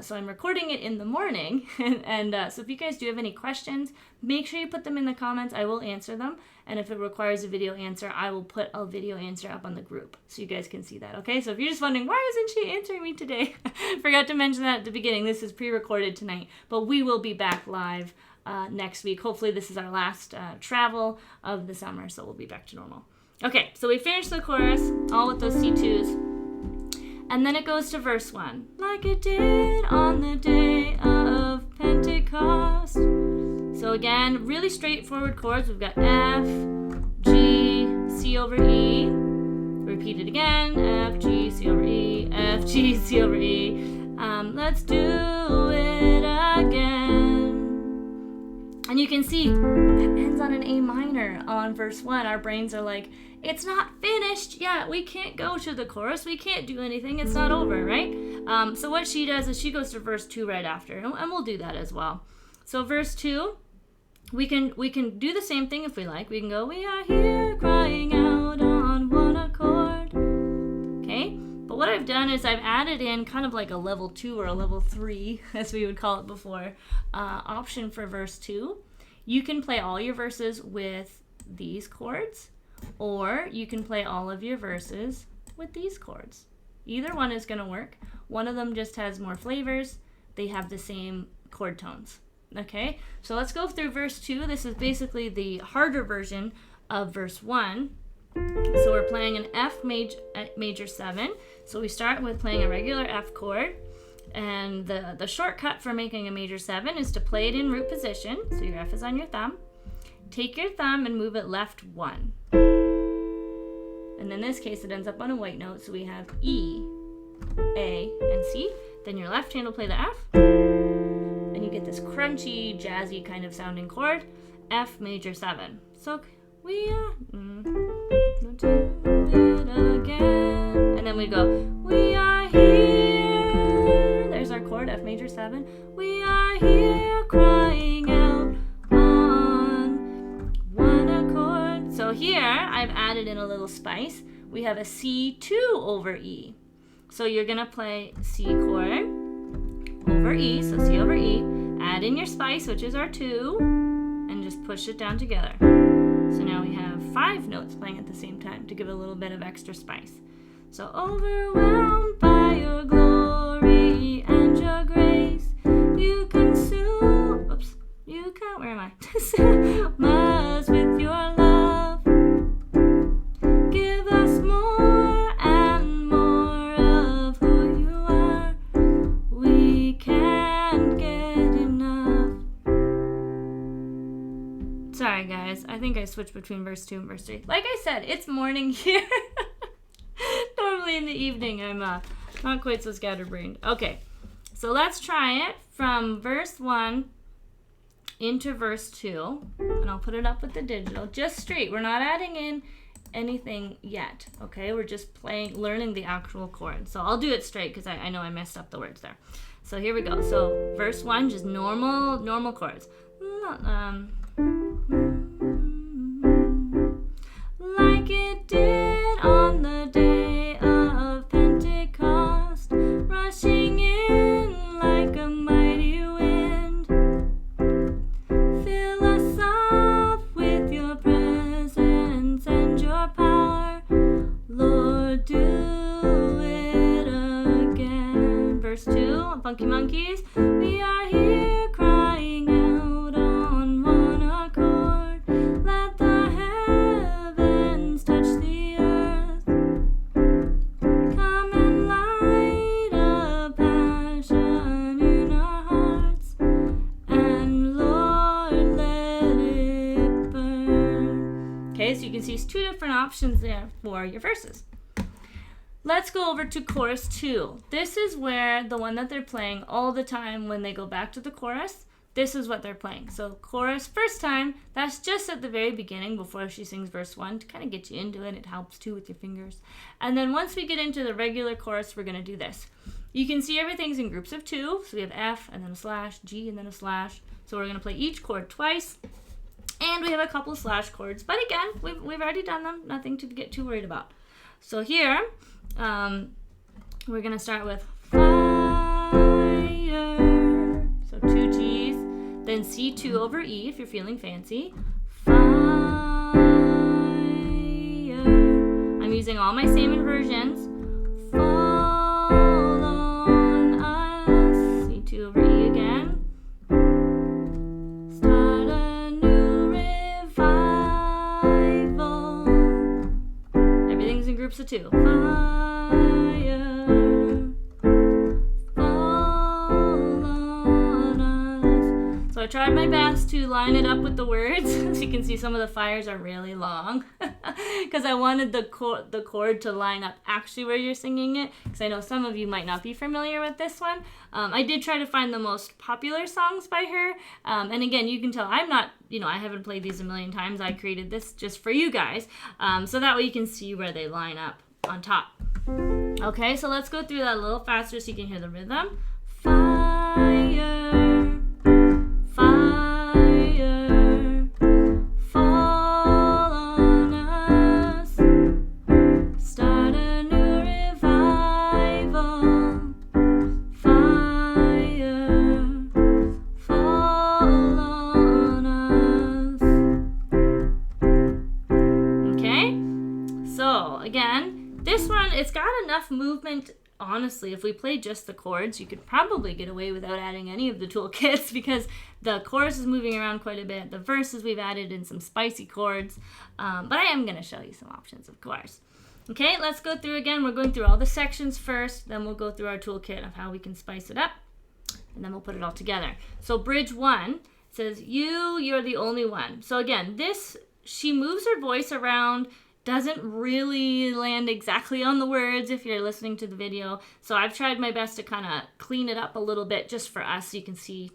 Speaker 1: so I'm recording it in the morning. and so if you guys do have any questions, make sure you put them in the comments. I will answer them. And if it requires a video answer, I will put a video answer up on the group so you guys can see that, okay? So if you're just wondering, why isn't she answering me today? Forgot to mention that at the beginning. This is pre-recorded tonight, but we will be back live next week. Hopefully this is our last travel of the summer, so we'll be back to normal. Okay, so we finished the chorus, all with those C2s. And then it goes to verse 1. Like it did on the day of Pentecost. So again, really straightforward chords. We've got F, G, C over E. Repeat it again. F, G, C over E. F, G, C over E. Let's do it again. And you can see it ends on an A minor on verse 1. Our brains are like, it's not finished yet. We can't go to the chorus. We can't do anything. It's not over, right? So what she does is she goes to verse 2 right after. And we'll do that as well. So verse 2. We can do the same thing if we like. We can go, we are here crying out on one accord. Okay? But what I've done is I've added in kind of like a level 2 or a level 3, as we would call it before, option for verse 2. You can play all your verses with these chords, or you can play all of your verses with these chords. Either one is going to work. One of them just has more flavors. They have the same chord tones. Okay, so let's go through verse 2. This is basically the harder version of verse 1. So we're playing an F major 7. So we start with playing a regular F chord. And the shortcut for making a major 7 is to play it in root position. So your F is on your thumb. Take your thumb and move it left 1. And in this case, it ends up on a white note. So we have E, A, and C. Then your left hand will play the F. And you get this crunchy, jazzy kind of sounding chord, F major 7. So we are do it again. And then we go, we are here. There's our chord, F major 7. We are here crying out on one accord. So here I've added in a little spice. We have a C2 over E. So you're going to play C chord over E, so C over E, add in your spice, which is our 2, and just push it down together. So now we have 5 notes playing at the same time to give it a little bit of extra spice. So overwhelmed by your glory and your grace, you consume, where am I? Consume us with your love. Give us more and more of who you are. We can't get enough. Sorry guys, I think I switched between verse 2 and verse 3. Like I said, it's morning here. Normally in the evening I'm not quite so scatterbrained. Okay, so let's try it from verse 1 into verse 2. And I'll put it up with the digital, just straight. We're not adding in anything yet, okay? We're just learning the actual chord. So I'll do it straight because I know I messed up the words there. So here we go. So verse 1, just normal chords. Like it did on the day of Pentecost, rushing in like a mighty wind. Fill us up with your presence and your power, Lord, do it again. Verse 2, Funky Monkeys. We are here crying out on one accord. Let the heavens touch the earth. Come and light a passion in our hearts. And Lord, let it burn. Okay, so you can see two different options there for your verses. Let's go over to chorus 2. This is where the one that they're playing all the time when they go back to the chorus, this is what they're playing. So chorus first time, that's just at the very beginning before she sings verse 1 to kind of get you into it. It helps too with your fingers. And then once we get into the regular chorus, we're going to do this. You can see everything's in groups of 2. So we have F and then a slash, G and then a slash. So we're going to play each chord twice. And we have a couple slash chords. But again, we've already done them. Nothing to get too worried about. So here, we're going to start with fire. So 2 G's. Then C2 over E if you're feeling fancy. Fire. I'm using all my same inversions. Fall on us. C2 over E again. Start a new revival. Everything's in groups of 2. I tried my best to line it up with the words. As you can see, some of the fires are really long because I wanted the chord to line up actually where you're singing it, because I know some of you might not be familiar with this one. I did try to find the most popular songs by her, and again, you can tell I'm not, I haven't played these a million times. I created this just for you guys, so that way you can see where they line up on top. Okay, so let's go through that a little faster so you can hear the rhythm. Fire. Fire, fall on us, start a new revival. Fire, fall on us. Okay, so again, this one, it's got enough movement. Honestly, if we play just the chords, you could probably get away without adding any of the toolkits because the chorus is moving around quite a bit. The verses we've added in some spicy chords, but I am going to show you some options, of course. Okay, let's go through again. We're going through all the sections first, then we'll go through our toolkit of how we can spice it up, and then we'll put it all together. So bridge 1 says, you're the only one. So again, she moves her voice around, doesn't really land exactly on the words if you're listening to the video. So I've tried my best to kind of clean it up a little bit just for us so you can see.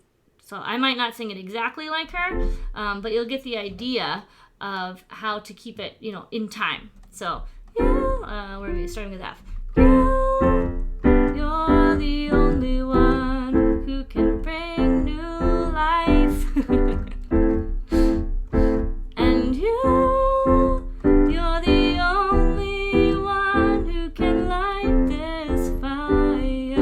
Speaker 1: So I might not sing it exactly like her, but you'll get the idea of how to keep it, in time. So, where are we starting with F? You're the only one who can bring new life. And you're the only one who can light this fire.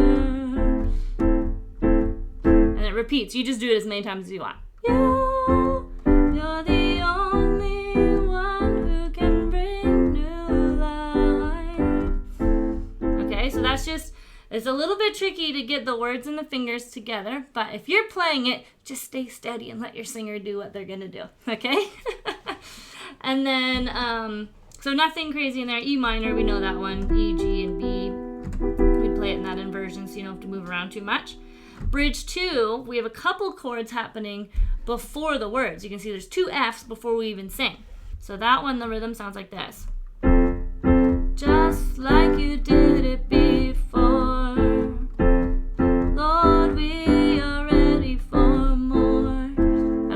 Speaker 1: And it repeats. You just do it as many times as you want. You're the only one who can bring new life. Okay, so that's it's a little bit tricky to get the words and the fingers together, but if you're playing it, just stay steady and let your singer do what they're going to do, okay? And then, so nothing crazy in there. E minor, we know that one. E, G, and B. We play it in that inversion so you don't have to move around too much. Bridge 2, we have a couple chords happening before the words. You can see there's 2 Fs before we even sing. So that one, the rhythm sounds like this. Just like you did it before, Lord, we are ready for more.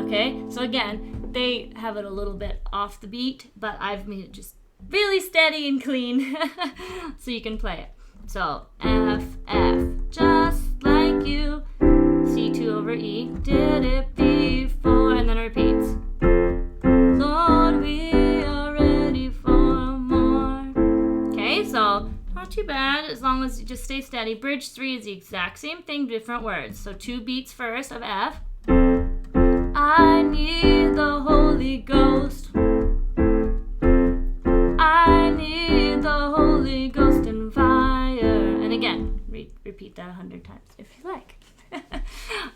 Speaker 1: Okay, so again, they have it a little bit off the beat, but I've made it just really steady and clean so you can play it. So F, F, just like you, C2 over E, did it before, and then it repeats. Lord, we are ready for more. Okay, so not too bad as long as you just stay steady. Bridge 3 is the exact same thing, different words. So 2 beats first of F. I need the Holy Ghost. I need the Holy Ghost and fire. And again, repeat that 100 times if you like.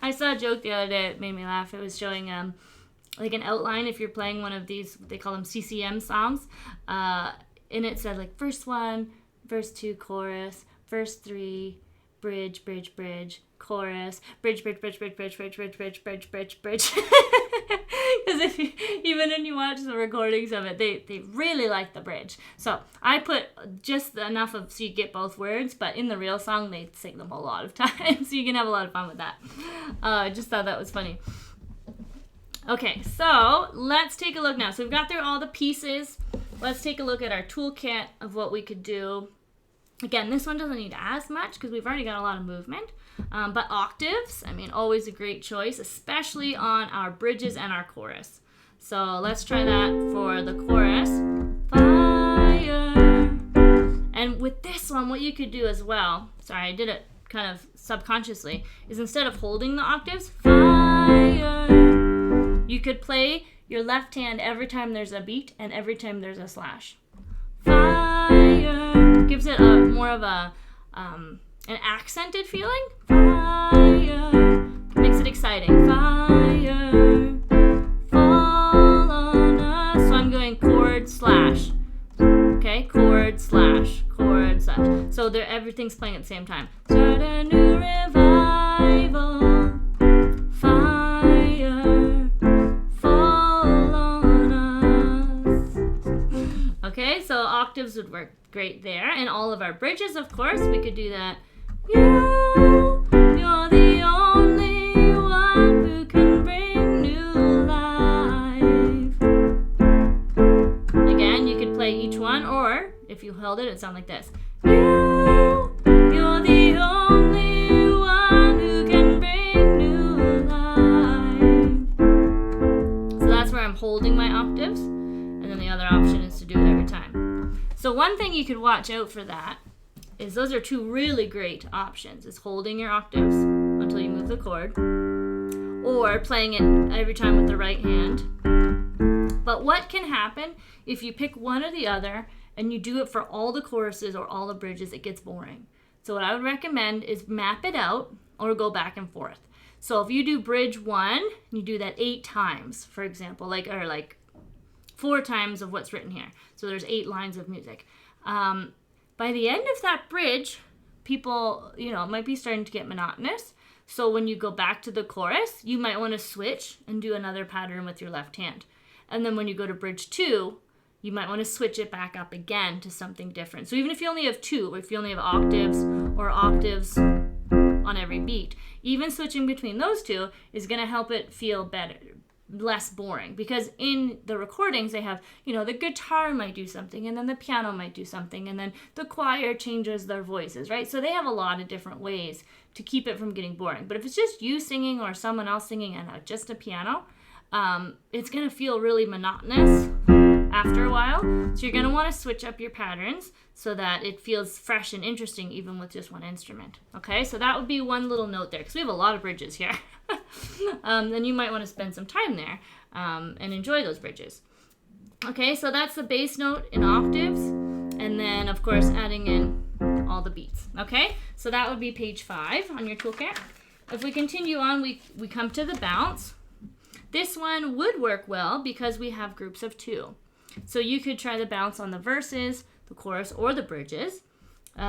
Speaker 1: I saw a joke the other day. It made me laugh. It was showing like an outline if you're playing one of these, they call them CCM songs. And it said like verse 1, verse 2, chorus, verse 3, bridge, bridge, bridge, chorus, bridge, bridge, bridge, bridge, bridge, bridge, bridge, bridge, bridge, bridge, bridge. Because even when you watch the recordings of it, they really like the bridge. So I put just enough of so you get both words, but in the real song, they sing them a lot of times. So you can have a lot of fun with that. I just thought that was funny. Okay, so let's take a look now. So we've got through all the pieces. Let's take a look at our toolkit of what we could do. Again, this one doesn't need as much because we've already got a lot of movement. But octaves, I mean, always a great choice, especially on our bridges and our chorus. So let's try that for the chorus. Fire. And with this one, what you could do as well, sorry, I did it kind of subconsciously, is instead of holding the octaves, fire, you could play your left hand every time there's a beat and every time there's a slash. Fire gives it more of an accented feeling. Fire makes it exciting. Fire fall on us. So I'm going chord slash. Okay, chord slash, chord slash. So everything's playing at the same time. Start a new revival. Fire fall on us. Okay, so octaves would work great there. And all of our bridges, of course, we could do that. You're the only one who can bring new life. Again, you could play each one, or if you held it, it'd sound like this. You're the only one who can bring new life. So that's where I'm holding my octaves, and then the other option is to do it every time. So one thing you could watch out for that is those are two really great options. Is holding your octaves until you move the chord, or playing it every time with the right hand. But what can happen if you pick one or the other and you do it for all the choruses or all the bridges? It gets boring. So what I would recommend is map it out or go back and forth. So if you do bridge 1, you do that 8 times, for example, like 4 times of what's written here. So there's 8 lines of music. By the end of that bridge, people, it might be starting to get monotonous. So when you go back to the chorus, you might want to switch and do another pattern with your left hand. And then when you go to bridge 2, you might want to switch it back up again to something different. So even if you only have 2, or if you only have octaves or octaves on every beat, even switching between those 2 is going to help it feel better, less boring, because in the recordings they have, the guitar might do something, and then the piano might do something, and then the choir changes their voices, right? So they have a lot of different ways to keep it from getting boring. But if it's just you singing or someone else singing and just a piano, it's going to feel really monotonous after a while. So you're going to want to switch up your patterns so that it feels fresh and interesting even with just one instrument. Okay, so that would be one little note there, because we have a lot of bridges here. Then you might want to spend some time there and enjoy those bridges. Okay, so that's the bass note in octaves, and then of course adding in all the beats. Okay, so that would be page 5 on your toolkit. If we continue on, we come to the bounce. This one would work well because we have groups of 2. So you could try the bounce on the verses, the chorus, or the bridges. So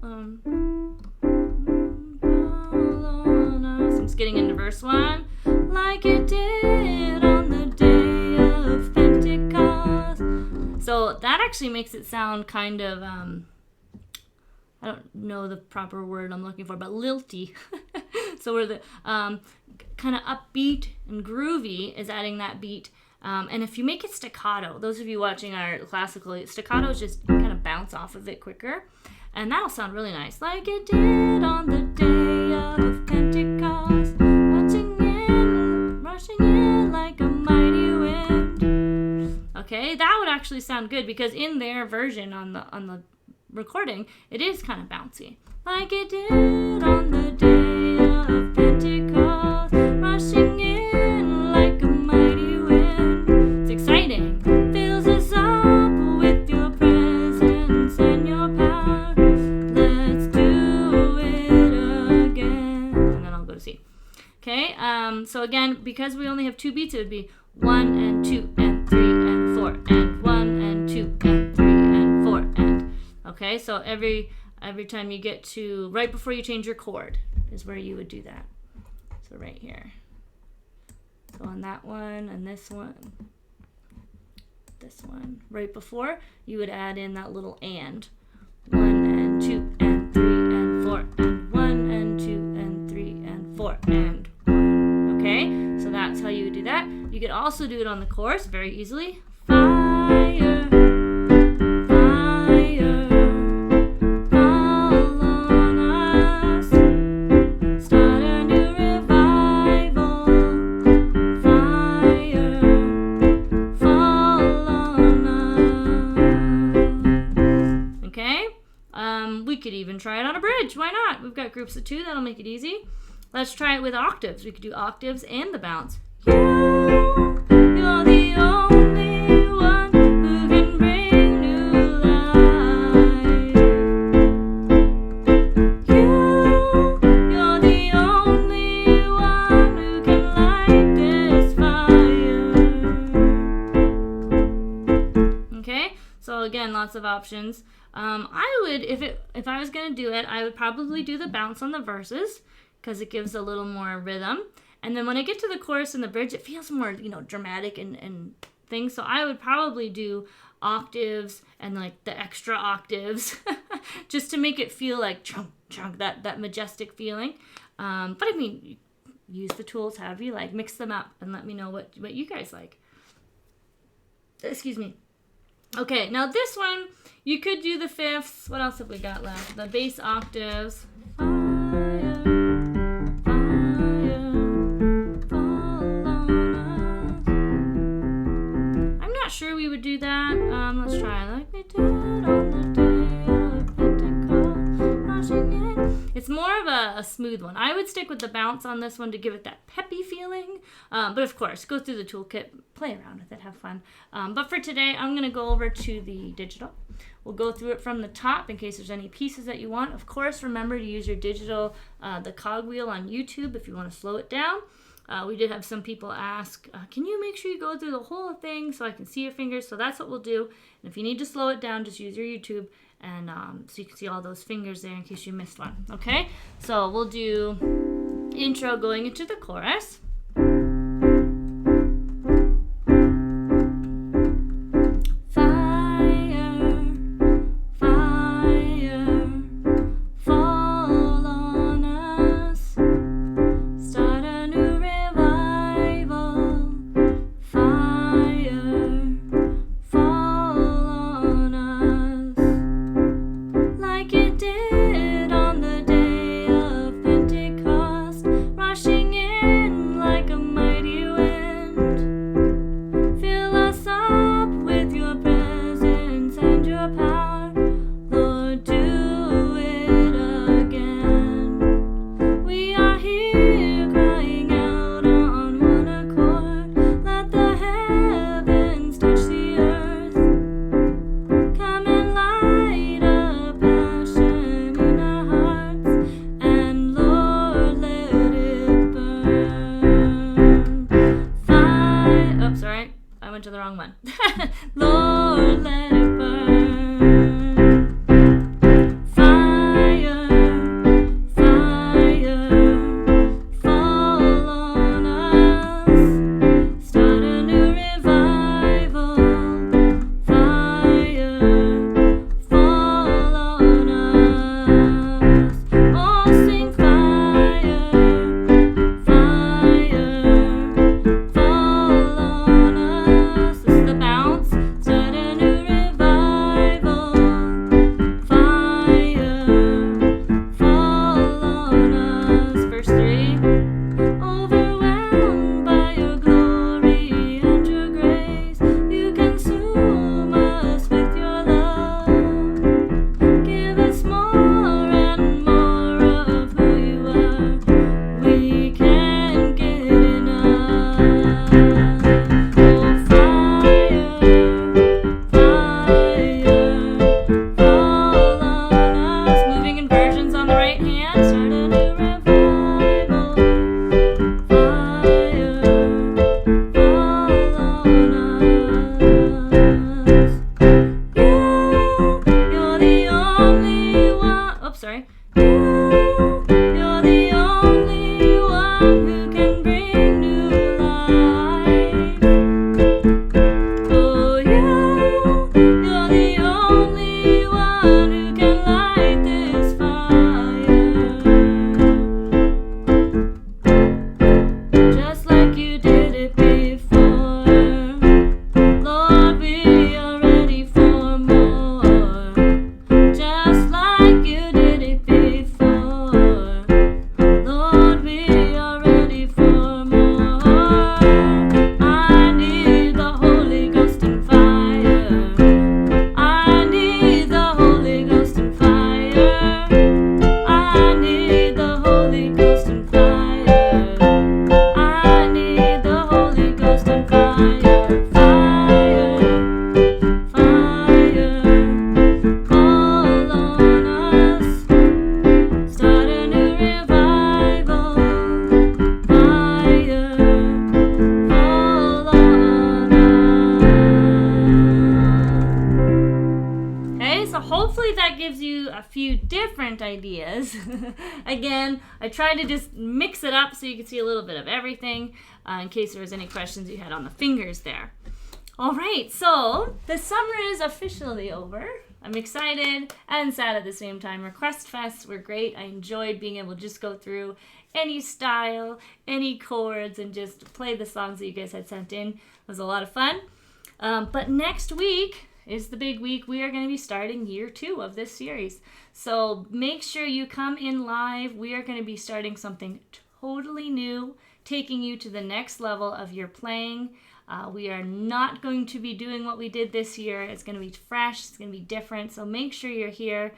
Speaker 1: I'm just getting into verse 1. Like it did on the day of Pentecost. So that actually makes it sound kind of, I don't know the proper word I'm looking for, but lilty. So where the kind of upbeat and groovy is adding that beat. And if you make it staccato, those of you watching our classical, staccatos just kind of bounce off of it quicker. And that'll sound really nice. Like it did on the day of Pentecost, rushing in like a mighty wind. Okay, that would actually sound good because in their version on the recording, it is kind of bouncy. Like it did on the day of Pentecost, rushing in like a mighty wind. It's exciting. Fills us up with your presence and your power. Let's do it again. And then I'll go to C. Okay, so again, because we only have 2 beats, it would be 1 and 2 and 3 and 4 and 1 and 2 and 3 and 4 and. Okay, so every time you get to right before you change your chord is where you would do that. So right here. So on that one and this one, right before, you would add in that little and. 1 and 2 and 3 and 4 and 1 and 2 and 3 and 4 and 1. Okay, so that's how you would do that. You could also do it on the chorus very easily. Fire, fire, fall on us, start a new revival. Fire, fall on us. Okay, we could even try it on a bridge. Why not? We've got groups of 2. That'll make it easy. Let's try it with octaves. We could do octaves and the bounce. You're the only one who can bring new life. You're the only one who can light this fire. Okay, so again, lots of options. I would, if I was gonna do it, I would probably do the bounce on the verses because it gives a little more rhythm. And then when I get to the chorus and the bridge, it feels more, dramatic and things. So I would probably do octaves and like the extra octaves just to make it feel like chunk, chunk, that majestic feeling. But I mean, use the tools however you like, mix them up and let me know what you guys like. Excuse me. Okay, now this one, you could do the fifths. What else have we got left? The bass octaves. Sure we would do that. Let's try like we did on the day of Pentecost, rushing in. It's more of a smooth one. I would stick with the bounce on this one to give it that peppy feeling. But of course, go through the toolkit, play around with it, have fun. But for today, I'm going to go over to the digital. We'll go through it from the top in case there's any pieces that you want. Of course, remember to use your digital, the cogwheel on YouTube if you want to slow it down. We did have some people ask, can you make sure you go through the whole thing so I can see your fingers? So that's what we'll do. And if you need to slow it down, just use your YouTube and so you can see all those fingers there in case you missed one. Okay? So we'll do intro going into the chorus. Rushing in hopefully that gives you a few different ideas. Again, I tried to just mix it up so you can see a little bit of everything in case there was any questions you had on the fingers there. All right, so the summer is officially over. I'm excited and sad at the same time. Request fests were great. I enjoyed being able to just go through any style, any chords, and just play the songs that you guys had sent in. It was a lot of fun. But next week is the big week. We are going to be starting year 2 of this series. So make sure you come in live. We are going to be starting something totally new, taking you to the next level of your playing. We are not going to be doing what we did this year. It's going to be fresh. It's going to be different. So make sure you're here.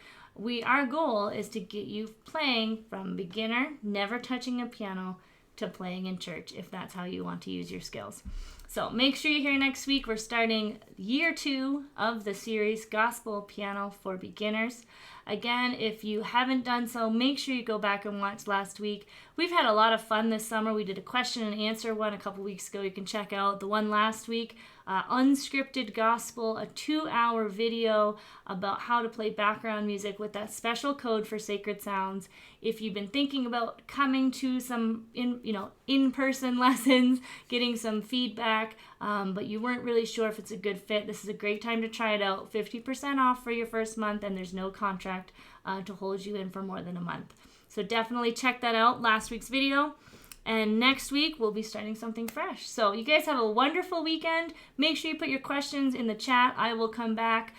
Speaker 1: Our goal is to get you playing from beginner, never touching a piano, to playing in church, if that's how you want to use your skills. So make sure you're here next week. We're starting year 2 of the series, Gospel Piano for Beginners. Again, if you haven't done so, make sure you go back and watch last week. We've had a lot of fun this summer. We did a question and answer one a couple weeks ago. You can check out the one last week, Unscripted Gospel, a 2-hour video about how to play background music with that special code for Sacred Sounds. If you've been thinking about coming to some in-person lessons, getting some feedback, but you weren't really sure if it's a good fit, this is a great time to try it out. 50% off for your first month, and there's no contract to hold you in for more than a month. So definitely check that out, last week's video. And next week, we'll be starting something fresh. So you guys have a wonderful weekend. Make sure you put your questions in the chat. I will come back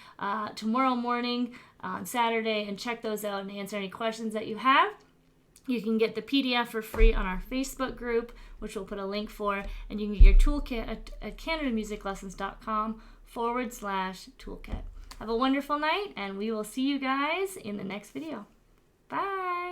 Speaker 1: tomorrow morning on Saturday and check those out and answer any questions that you have. You can get the PDF for free on our Facebook group, which we'll put a link for. And you can get your toolkit at CanadaMusicLessons.com/toolkit. Have a wonderful night, and we will see you guys in the next video. Bye.